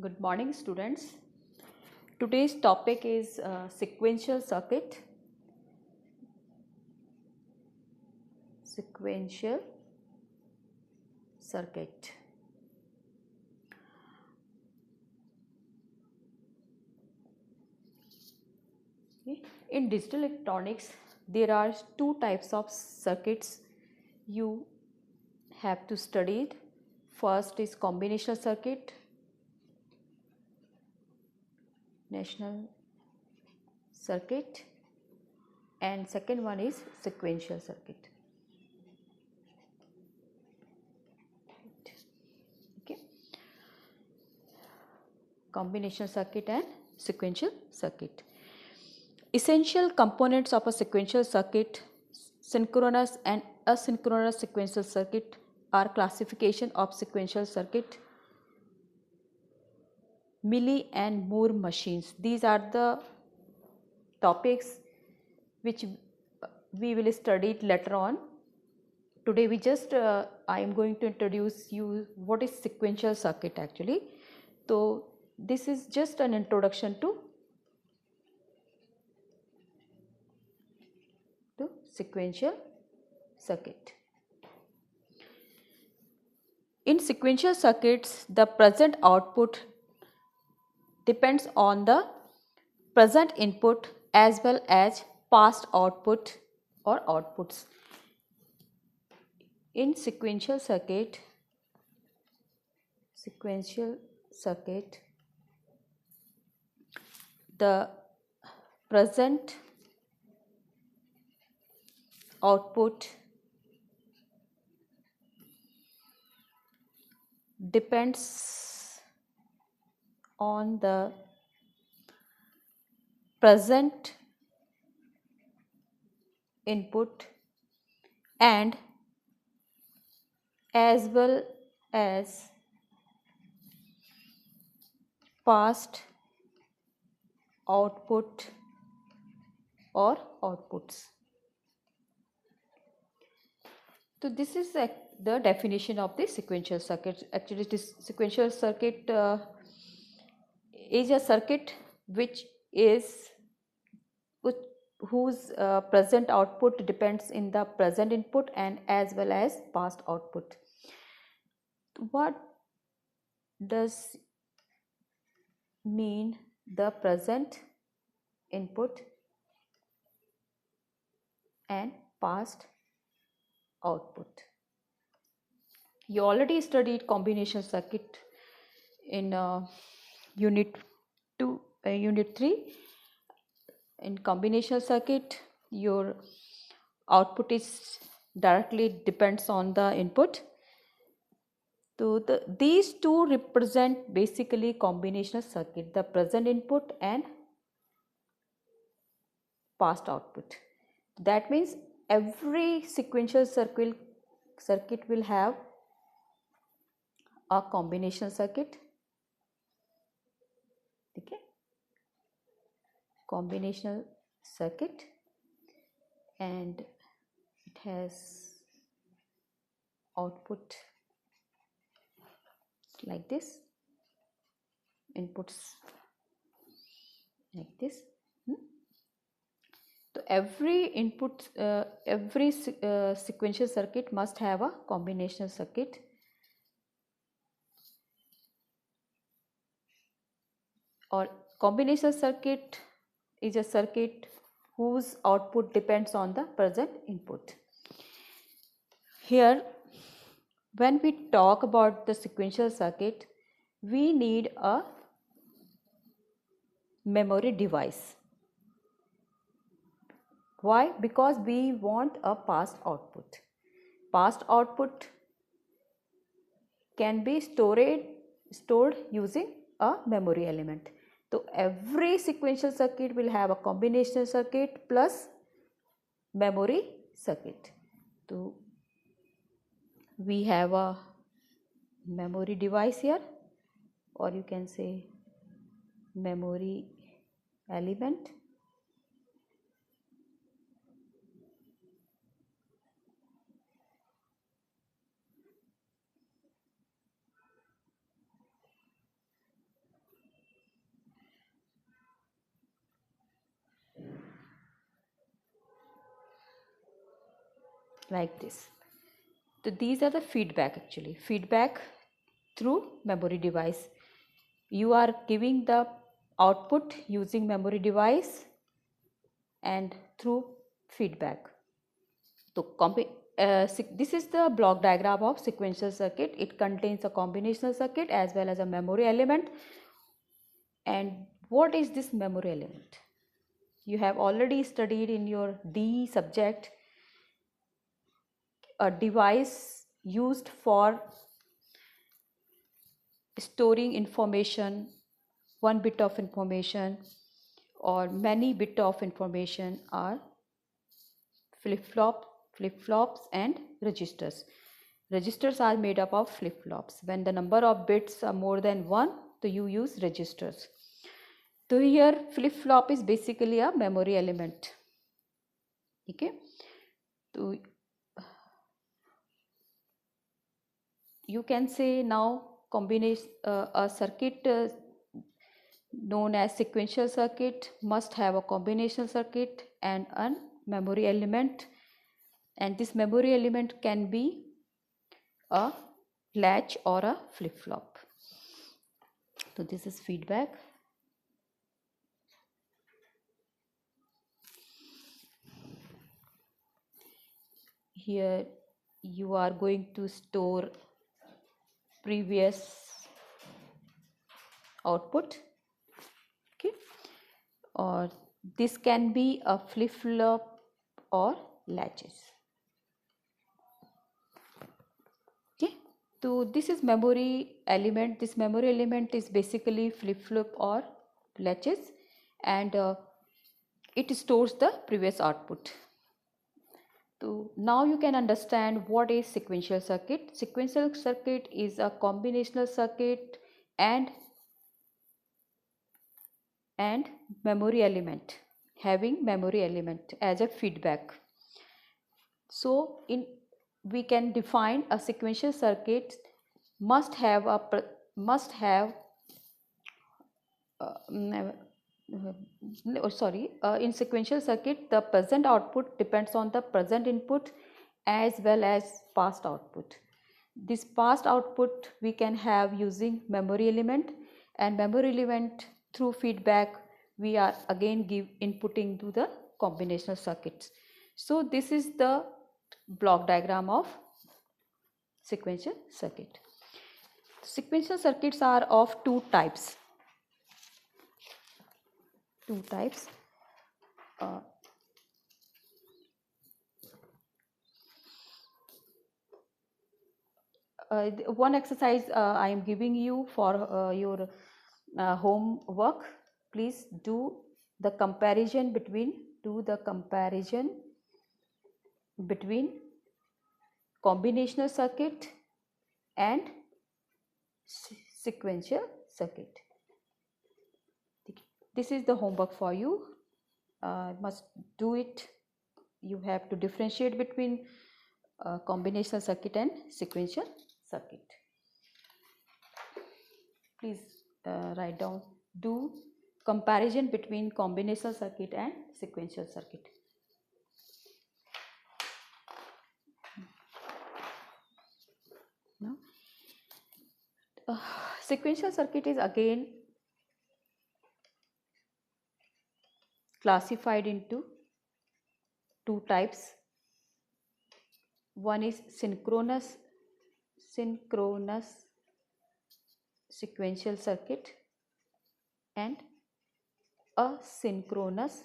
Good morning, students. Today's topic is sequential circuit. Sequential circuit. Okay. In digital electronics, there are two types of circuits you have to study it. First is combinational circuit, national circuit, and second one is sequential circuit. Okay. Combinational circuit and sequential circuit. Essential components of a sequential circuit, synchronous and asynchronous sequential circuit are classification of sequential circuit, Milli and Moore machines. These are the topics which we will study later on. Today I am going to introduce you what is sequential circuit actually. So this is just an introduction to sequential circuit. In sequential circuits, the present output depends on the present input as well as past output or outputs. In sequential circuit, the present output depends on the present input and as well as past output or outputs. So this is the definition of the sequential circuit. Actually, this sequential circuit is a circuit whose present output depends in the present input and as well as past output. What does mean the present input and past output? You already studied combination circuit in unit 3. In combinational circuit, your output is directly depends on the input. So these two represent basically combinational circuit, the present input and past output. That means every sequential circuit will have a combinational circuit. Okay. Combinational circuit, and it has output like this, inputs like this. So every sequential circuit must have a combinational circuit. Or combinational circuit is a circuit whose output depends on the present input. Here, when we talk about the sequential circuit, we need a memory device. Why? Because we want a past output. Past output can be stored using a memory element. So every sequential circuit will have a combinational circuit plus memory circuit. So we have a memory device here, or you can say memory element. like this. So these are the feedback, actually feedback through memory device. You are giving the output using memory device and through feedback. So this is the block diagram of sequential circuit. It contains a combinational circuit as well as a memory element. And what is this memory element? You have already studied in your D subject a device used for storing information, one bit of information or many bit of information are flip-flops and registers. Registers are made up of flip-flops. When the number of bits are more than 1, so you use registers. So here flip-flop is basically a memory element. Okay. So you can say now combination a circuit known as sequential circuit must have a combinational circuit and a memory element, and this memory element can be a latch or a flip-flop. So this is feedback. Here you are going to store previous output, okay, or this can be a flip-flop or latches. Okay, so this is memory element. This memory element is basically flip-flop or latches, and it stores the previous output. So now you can understand what is sequential circuit. Sequential circuit is a combinational circuit and memory element, having memory element as a feedback. So we can define a sequential circuit must have in sequential circuit the present output depends on the present input as well as past output. This past output we can have using memory element, and memory element through feedback we are again inputting to the combinational circuits. So this is the block diagram of sequential circuit. Sequential circuits are of two types. One exercise I am giving you for your homework. Please do the comparison between combinational circuit and sequential circuit. This is the homework for you. Must do it. You have to differentiate between combinational circuit and sequential circuit. Please write down, do comparison between combinational circuit and sequential circuit. No? Sequential circuit is again classified into two types. One is synchronous sequential circuit and asynchronous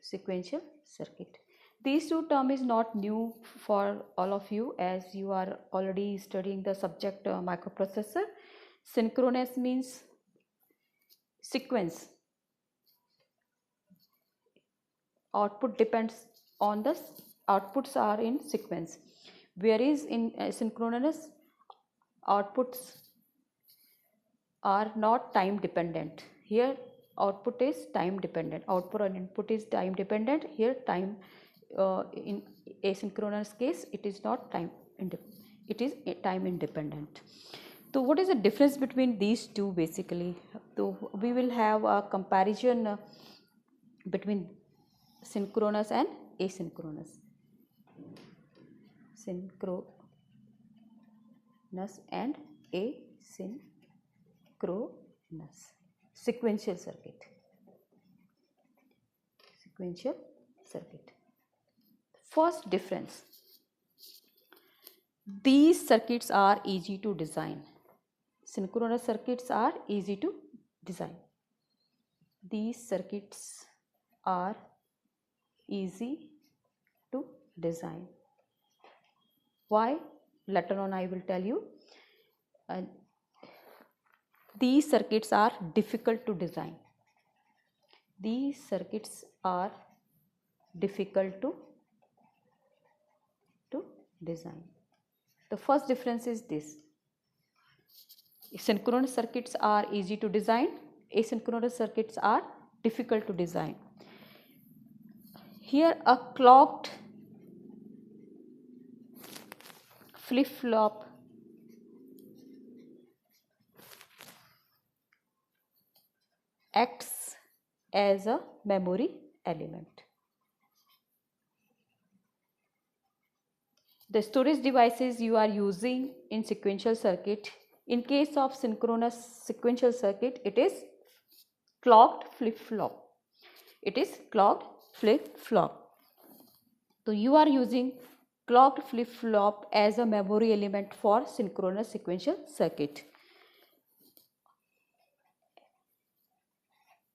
sequential circuit. These two terms is not new for all of you, as you are already studying the subject microprocessor. Synchronous means sequence. Output depends on the outputs are in sequence, whereas in synchronous outputs are not time dependent. Here output is time dependent. Output and input is time dependent. Here time in asynchronous case it is not time it is time independent. So what is the difference between these two basically? So we will have a comparison between synchronous and asynchronous. Synchronous and asynchronous. Sequential circuit. Sequential circuit. First difference. These circuits are easy to design. Synchronous circuits are easy to design. These circuits are easy to design. Why? Later on I will tell you. These circuits are difficult to design. These circuits are difficult to design. The first difference is this. Synchronous circuits are easy to design. Asynchronous circuits are difficult to design. Here a clocked flip-flop acts as a memory element. The storage devices you are using in sequential circuit, in case of synchronous sequential circuit, it is clocked flip-flop. It is clocked flip-flop. So you are using clocked flip-flop as a memory element for synchronous sequential circuit.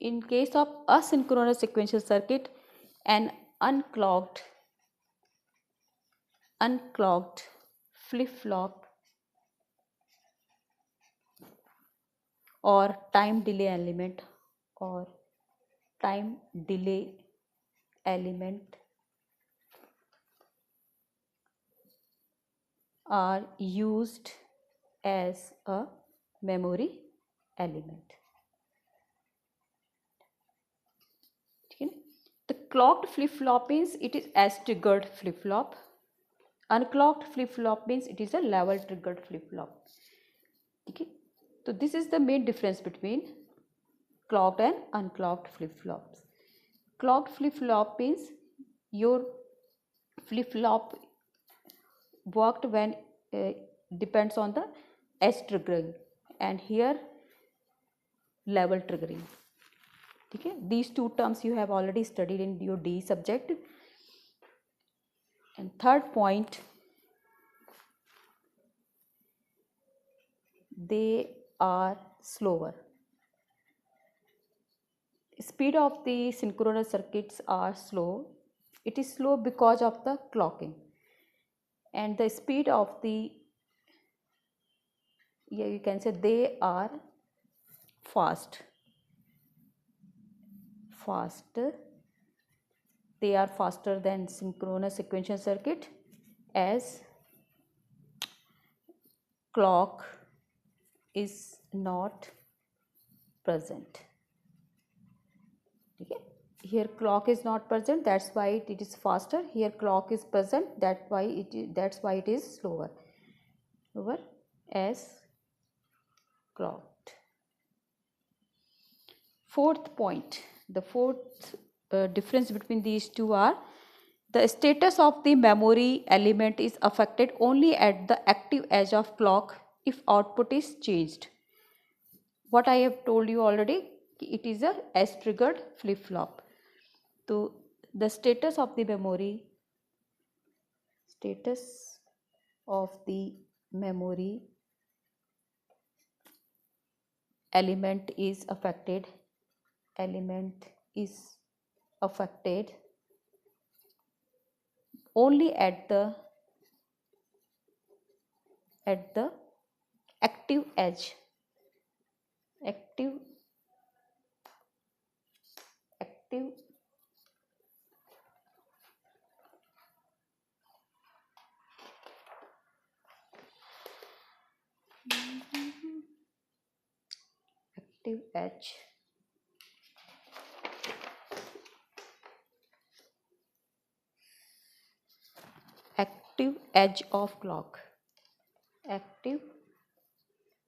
In case of asynchronous sequential circuit, an unclocked flip-flop or time delay element are used as a memory element. The clocked flip-flop means it is as triggered flip-flop. Unclocked flip-flop means it is a level triggered flip-flop. Okay. So this is the main difference between clocked and unclocked flip-flops. Clocked flip-flop means your flip-flop worked when depends on the edge triggering, and here level triggering. Okay. These two terms you have already studied in your D subject. And third point, they are slower. Speed of the synchronous circuits are slow. It is slow because of the clocking, and the speed of the, you can say they are faster. They are faster than synchronous sequential circuit, as clock is not present. Okay. Here clock is not present, that's why it is faster. Here clock is present, that's why it is slower as clocked. Fourth point, the fourth difference between these two are the status of the memory element is affected only at the active edge of clock if output is changed. What I have told you already, it is a edge triggered flip-flop. So the status of the memory element is affected only at the active edge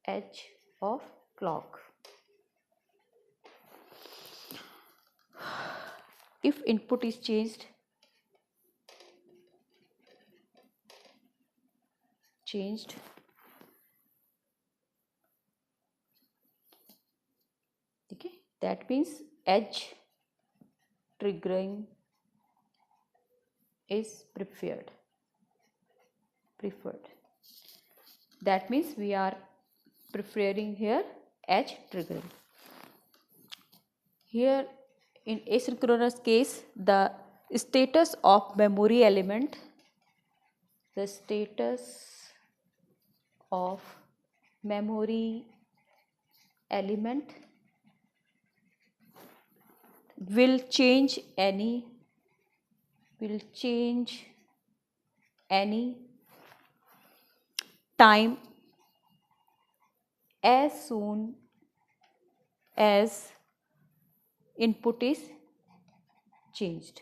edge of clock. If input is changed, changed. Okay, that means edge triggering is preferred. That means we are preferring here edge triggering. Here in asynchronous case, the status of memory element, the status of memory element will change any time as soon as input is changed.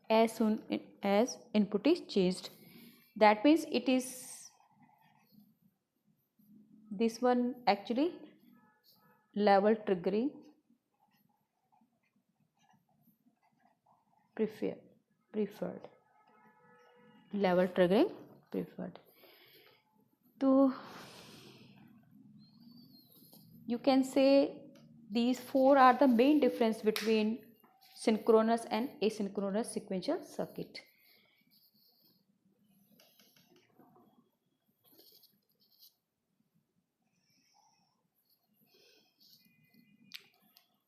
As soon as input is changed. That means it is this one actually level triggering preferred. Level triggering preferred. So you can say these four are the main difference between synchronous and asynchronous sequential circuit.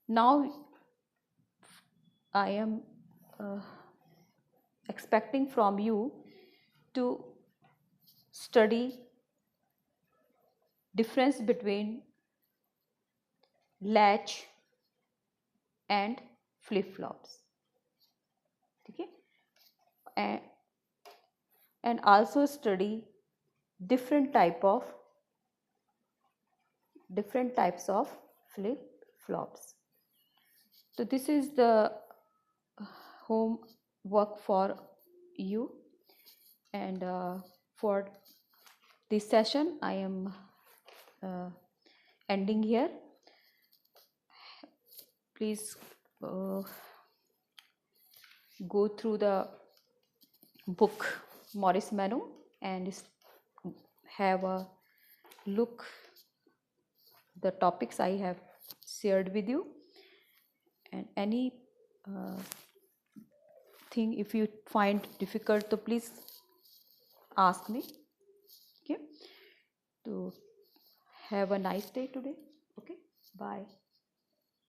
Now I am expecting from you to study difference between latch and flip-flops. Okay? And also study different types of flip-flops. So this is the homework for you, and for this session I am ending here. Please go through the book Morris Manu and have a look the topics I have shared with you, and any thing if you find difficult, so please ask me. Okay, to have a nice day today. Okay, bye.